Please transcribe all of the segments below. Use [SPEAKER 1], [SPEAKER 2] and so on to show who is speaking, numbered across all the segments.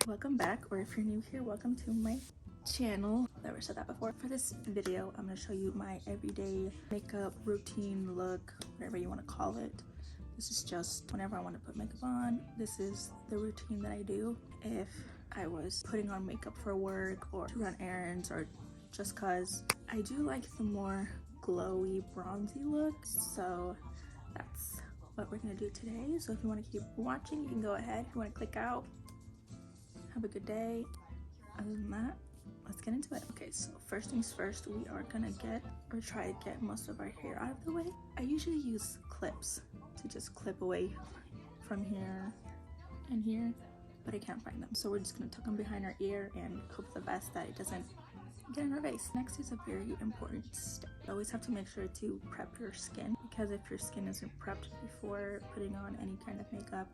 [SPEAKER 1] Welcome back, or if you're new here, welcome to my channel. Never said that before. For this video, I'm going to show you my everyday makeup routine, look, whatever you want to call it. This is just whenever I want to put makeup on. This is the routine that I do if I was putting on makeup for work or to run errands, or just cause I do like the more glowy, bronzy look. So that's what we're gonna do today. So if you want to keep watching, you can go ahead. If you want to click out, have a good day. Other than that, let's get into it. Okay, so first things first, we are gonna try to get most of our hair out of the way. I usually use clips to just clip away from here and here, but I can't find them. So we're just gonna tuck them behind our ear and hope for the best that it doesn't get in our face. Next is a very important step. You always have to make sure to prep your skin, because if your skin isn't prepped before putting on any kind of makeup,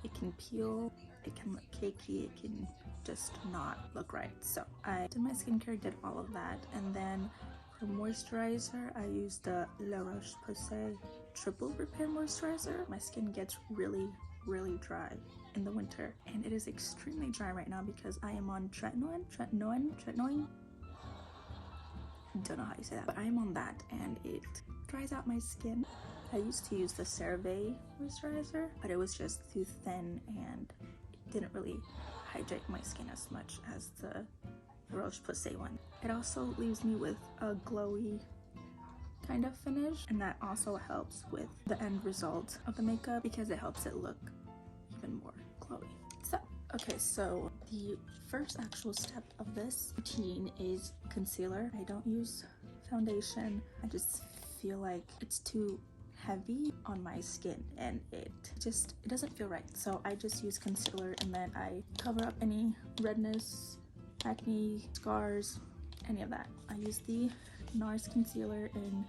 [SPEAKER 1] it can peel, it can look cakey, it can just not look right. So I did my skincare, did all of that, and then for moisturizer, I used the La Roche-Posay Triple Repair Moisturizer. My skin gets really dry in the winter, and it is extremely dry right now because I am on tretinoin. Don't know how you say that, but I am on that, and it dries out my skin. I used to use the CeraVe moisturizer, but it was just too thin and it didn't really hydrate my skin as much as the Roche-Posay one. It also leaves me with a glowy kind of finish, and that also helps with the end result of the makeup because it helps it look even more glowy. Okay, so the first actual step of this routine is concealer. I don't use foundation. I just feel like it's too heavy on my skin and it doesn't feel right. So I just use concealer, and then I cover up any redness, acne, scars, any of that. I use the NARS concealer in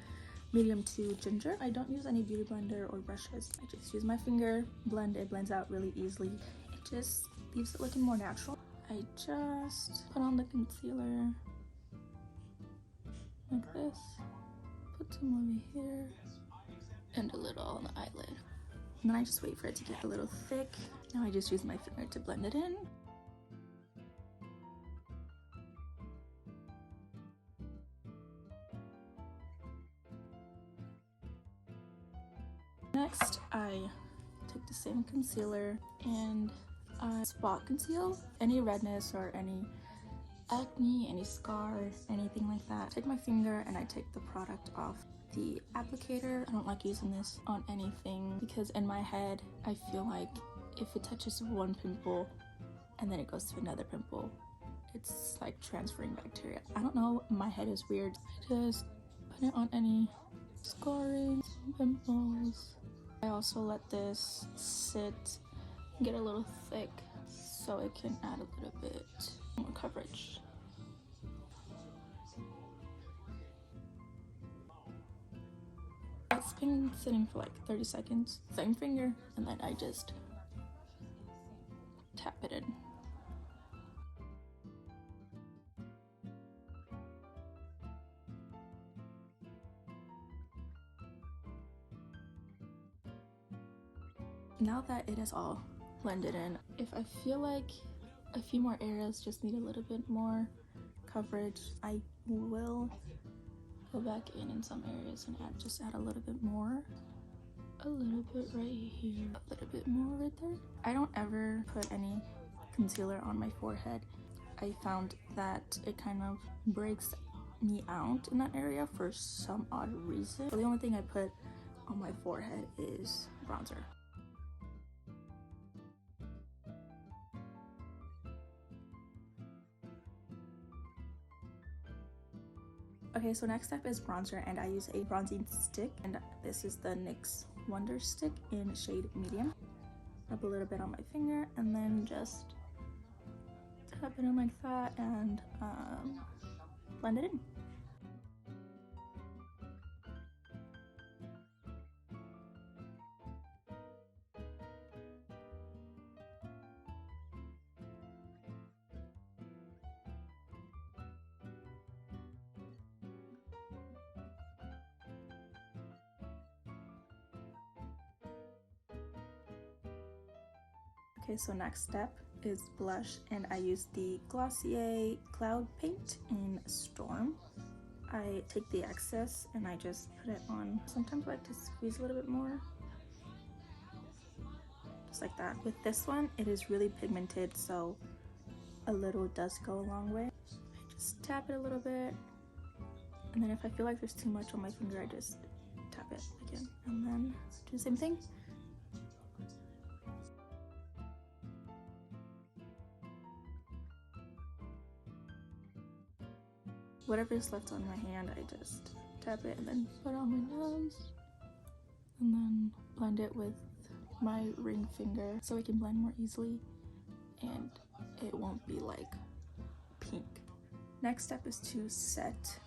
[SPEAKER 1] medium to ginger. I don't use any beauty blender or brushes. I just use my finger, blend. It blends out really easily. It just leaves it looking more natural. I just put on the concealer like this, put some over here, and a little on the eyelid. And then I just wait for it to get a little thick. Now I just use my finger to blend it in. Next, I take the same concealer and I spot conceal any redness or any acne, any scar, anything like that. Take my finger and I take the product off the applicator. I don't like using this on anything because in my head, I feel like if it touches one pimple and then it goes to another pimple, it's like transferring bacteria. I don't know, my head is weird. I just put it on any scarring, pimples. I also let this sit, get a little thick so it can add a little bit more coverage. It's been sitting for like 30 seconds. Same finger, and then I just tap it in. Now that it is all blended in, if I feel like a few more areas just need a little bit more coverage, I will go back in some areas and add a little bit more. A little bit right here, a little bit more right there. I don't ever put any concealer on my forehead. I found that it kind of breaks me out in that area for some odd reason. So the only thing I put on my forehead is bronzer. Okay, so next step is bronzer, and I use a bronzing stick, and this is the NYX Wonder Stick in shade medium. Rub a little bit on my finger and then just tap it in like that and blend it in. Okay, so next step is blush, and I use the Glossier Cloud Paint in Storm. I take the excess and I just put it on. Sometimes I like to squeeze a little bit more, just like that. With this one, it is really pigmented, so a little does go a long way. I just tap it a little bit, and then if I feel like there's too much on my finger, I just tap it again, and then do the same thing. Whatever is left on my hand, I just tap it and then put it on my nose, and then blend it with my ring finger so it can blend more easily and it won't be like pink. Next step is to set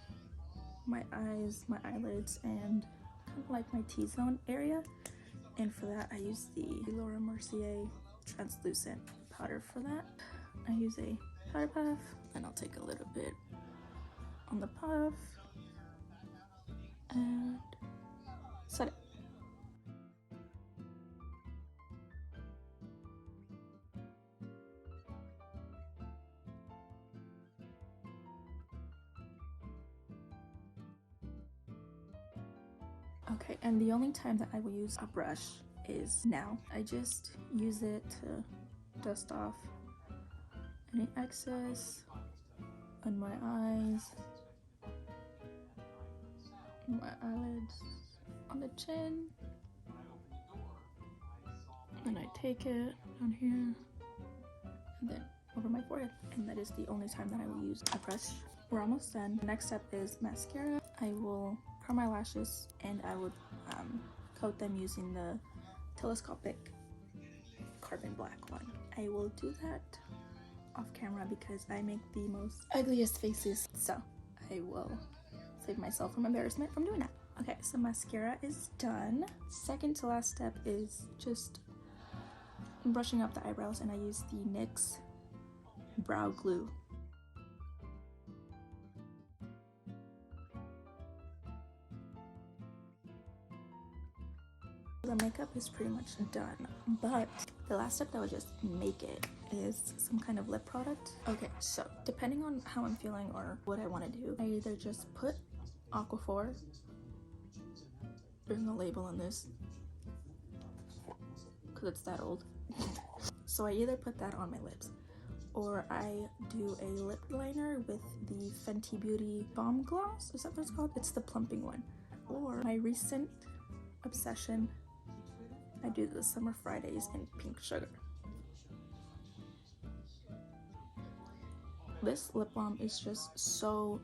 [SPEAKER 1] my eyes, my eyelids, and kind of like my T-zone area, and for that I use the Laura Mercier translucent powder. For that I use a powder puff, and I'll take a little bit on the puff and set it. Okay, and the only time that I will use a brush is now. I just use it to dust off any excess on my eyes, my eyelids, on the chin, and I take it down here and then over my forehead, and that is the only time that I will use a brush. We're almost done. The next step is mascara. I will curl my lashes and I would coat them using the telescopic carbon black one. I will do that off camera because I make the most ugliest faces, so I will save myself from embarrassment from doing that. Okay, so mascara is done. Second to last step is just brushing up the eyebrows, and I use the NYX brow glue. The makeup is pretty much done, but the last step that would just make it is some kind of lip product. Okay, so depending on how I'm feeling or what I want to do, I either just put Aquaphor, there's no label on this because it's that old, so I either put that on my lips, or I do a lip liner with the Fenty Beauty Balm Gloss, is that what it's called? It's the plumping one. Or my recent obsession, I do the Summer Fridays in Pink Sugar. This lip balm is just so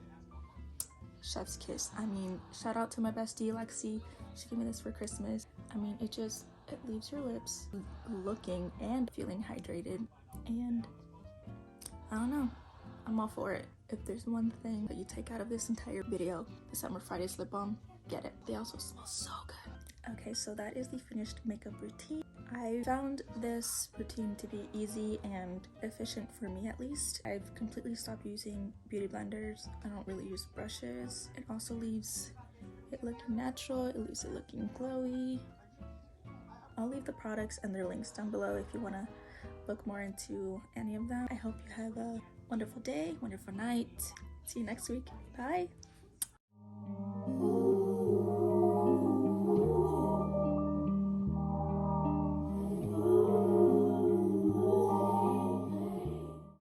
[SPEAKER 1] chef's kiss. I mean, shout out to my bestie Lexi. She gave me this for Christmas. I mean, it leaves your lips looking and feeling hydrated, and I don't know, I'm all for it. If there's one thing that you take out of this entire video, the Summer Fridays lip balm, get it. They also smell so good. Okay, so that is the finished makeup routine. I found this routine to be easy and efficient for me, at least. I've completely stopped using beauty blenders. I don't really use brushes. It also leaves it looking natural. It leaves it looking glowy. I'll leave the products and their links down below if you want to look more into any of them. I hope you have a wonderful day, wonderful night. See you next week. Bye!